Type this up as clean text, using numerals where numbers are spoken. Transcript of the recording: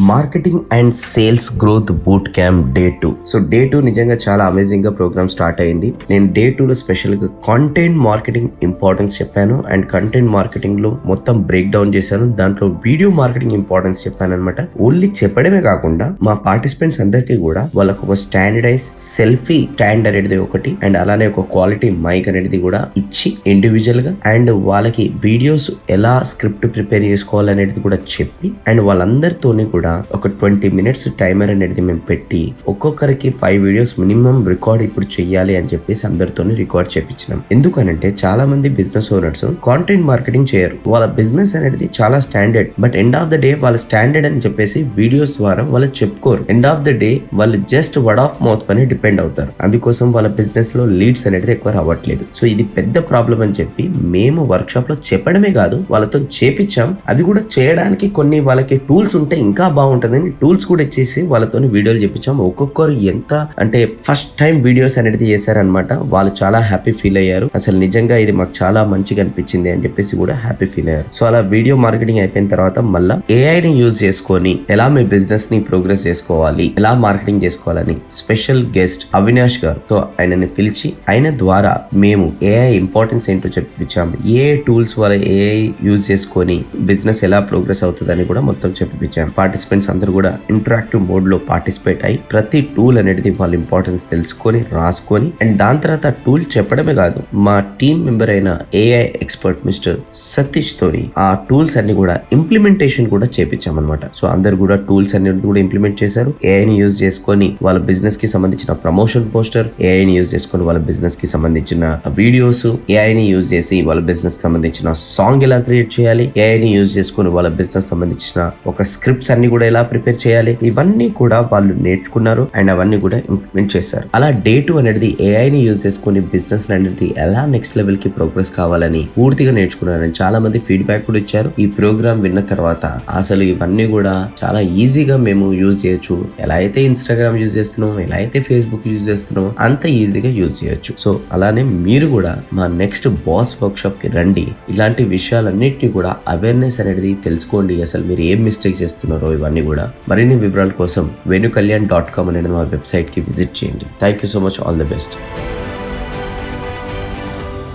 Marketing and sales growth boot camp day 2. So day 2 నిజంగా చాలా amazing గా programme start అయింది. నేను డే 2 లో స్పెషల్ గా కంటెంట్ మార్కెటింగ్ ఇంపార్టెన్స్ చెప్పాను అండ్ కంటెంట్ మార్కెటింగ్ లో మొత్తం బ్రేక్ డౌన్ చేశాను. దాంట్లో వీడియో మార్కెటింగ్ ఇంపార్టెన్స్ చెప్పాను అనమాట. ఓన్లీ చెప్పడమే కాకుండా మా పార్టిసిపెంట్స్ అందరికీ కూడా వాళ్ళకు ఒక స్టాండర్డైజ్ సెల్ఫీ స్టాండ్ అనేది ఒకటి అండ్ అలానే ఒక క్వాలిటీ మైక్ అనేది కూడా ఇచ్చి ఇండివిజువల్ గా అండ్ వాళ్ళకి వీడియోస్ ఎలా స్క్రిప్ట్ ప్రిపేర్ చేసుకోవాలనేది కూడా చెప్పి అండ్ వాళ్ళందరితోని కూడా ఒక 20 minutes టైమర్ అనేది మేము పెట్టి ఒక్కొక్కరికి 5 వీడియోస్ మినిమం రికార్డ్ ఇప్పుడు చెయ్యాలి అని చెప్పేసి అందరితోని రికార్డ్ చేపించినాం. ఎందుకనంటే చాలా మంది బిజినెస్ ఓనర్స్ కాంటెంట్ మార్కెటింగ్ చేయరు. వాళ్ళ బిజినెస్ అనేది చాలా standard, but end of the day వాళ్ళ స్టాండర్డ్ అని చెప్పేసి వీడియోస్ ద్వారా వాళ్ళు చెప్పుకోరు. ఎండ్ ఆఫ్ ద డే వాళ్ళు జస్ట్ వర్డ్ ఆఫ్ మౌత్ పని డిపెండ్ అవుతారు. అందుకోసం వాళ్ళ బిజినెస్ లో లీడ్స్ అనేది ఎక్కువ రావట్లేదు. సో ఇది పెద్ద ప్రాబ్లం అని చెప్పి మేము వర్క్ షాప్ లో చెప్పడమే కాదు వాళ్ళతో చేపించాం. అది కూడా చేయడానికి కొన్ని వాళ్ళకి టూల్స్ ఉంటే ఇంకా బాగుంటుందని టూల్స్ కూడా ఇచ్చేసి వాళ్ళతో వీడియోలు చెప్పించాం. ఒక్కొక్కరు ఎంత అంటే ఫస్ట్ టైం వీడియోస్ అనేది చేశారనమాట. వాళ్ళు చాలా హ్యాపీ ఫీల్ అయ్యారు. అసలు నిజంగా ఇది మాకు చాలా మంచిగా అనిపించింది అని చెప్పేసి కూడా హ్యాపీ ఫీల్ అయ్యారు. సో అలా వీడియో మార్కెటింగ్ అయిపోయిన తర్వాత మళ్ళీ ఏఐని యూజ్ చేసుకొని ఎలా మీ బిజినెస్ ని ప్రోగ్రెస్ చేసుకోవాలి, ఎలా మార్కెటింగ్ చేసుకోవాలని స్పెషల్ గెస్ట్ అవినాష్ గారితో ఆయనని పిలిచి ఆయన ద్వారా మేము ఏఐ ఇంపార్టెన్స్ ఏంటో చెప్పించాం. ఏ టూల్స్ వల్ల ఏఐ యూజ్ చేసుకొని బిజినెస్ ఎలా ప్రోగ్రెస్ అవుతుందని కూడా మొత్తం చెప్పించాం. పార్టిసిపెంట్స్ అందరూ కూడా ఇంటరాక్టివ్ మోడ్ లో పార్టిసిపేట్ అయ్యి ప్రతి టూల్ అనేది వాళ్ళ ఇంపార్టెన్స్ తెలుసుకొని రాసుకొని అండ్ దాని తర్వాత టూల్ చెప్పడమే కాదు మా టీమ్ మెంబర్ అయిన ఏఐ ఎక్స్పర్ట్ మిస్టర్ సతీష్ తోని ఆ టూల్స్ అన్ని కూడా ఇంప్లిమెంటేషన్ కూడా చేపించామన్నమాట. సో అందరు కూడా టూల్స్ అన్ని కూడా ఇంప్లిమెంట్ చేశారు. ఏఐని యూజ్ చేసుకొని వాళ్ళ బిజినెస్ కి సంబంధించిన ప్రమోషన్ పోస్టర్, ఏఐని యూజ్ చేసుకొని వాళ్ళ బిజినెస్ కి సంబంధించిన వీడియోస్, ఏఐని యూజ్ చేసి వాళ్ళ బిజినెస్ కి సంబంధించిన సాంగ్ ఎలా క్రియేట్ చేయాలి, ఏఐని యూజ్ చేసుకొని వాళ్ళ బిజినెస్ సంబంధించిన ఒక స్క్రిప్ట్స్ అన్ని కూడా ఎలా ప్రిపేర్ చేయాలి, ఇవన్నీ కూడా వాళ్ళు నేర్చుకున్నారు అండ్ అవన్నీ కూడా ఇంప్లిమెంట్ చేశారు. అలా డే 2 అనేది ఏఐని యూజ్ చేసుకుని బిజినెస్ అనేది ఎలా నెక్స్ట్ లెవెల్ కి ప్రోగ్రెస్ కావాలని పూర్తిగా నేర్చుకున్నారని చాలా మంది ఫీడ్బ్యాక్ కూడా ఇచ్చారు. ఈ ప్రోగ్రామ్ విన్న తర్వాత అసలు ఇవన్నీ కూడా చాలా ఈజీగా మేము యూజ్ చేయొచ్చు. ఎలా అయితే ఇన్స్టాగ్రామ్ యూజ్ చేస్తున్నాం, ఎలా అయితే ఫేస్బుక్ యూజ్ చేస్తున్నాం అంత ఈజీగా యూజ్ చేయొచ్చు. సో అలానే మీరు కూడా మా నెక్స్ట్ బాస్ వర్క్ షాప్ కి రండి. ఇలాంటి విషయాలన్నింటినీ కూడా అవేర్నెస్ అనేది తెలుసుకోండి. అసలు మీరు ఏం మిస్టేక్ చేస్తున్నారో ఇవన్నీ కూడా. మరిన్ని వివరాల కోసం venukalyan.com అనే మా వెబ్సైట్ కి విజిట్ చేయండి. Thank you so much. All the best.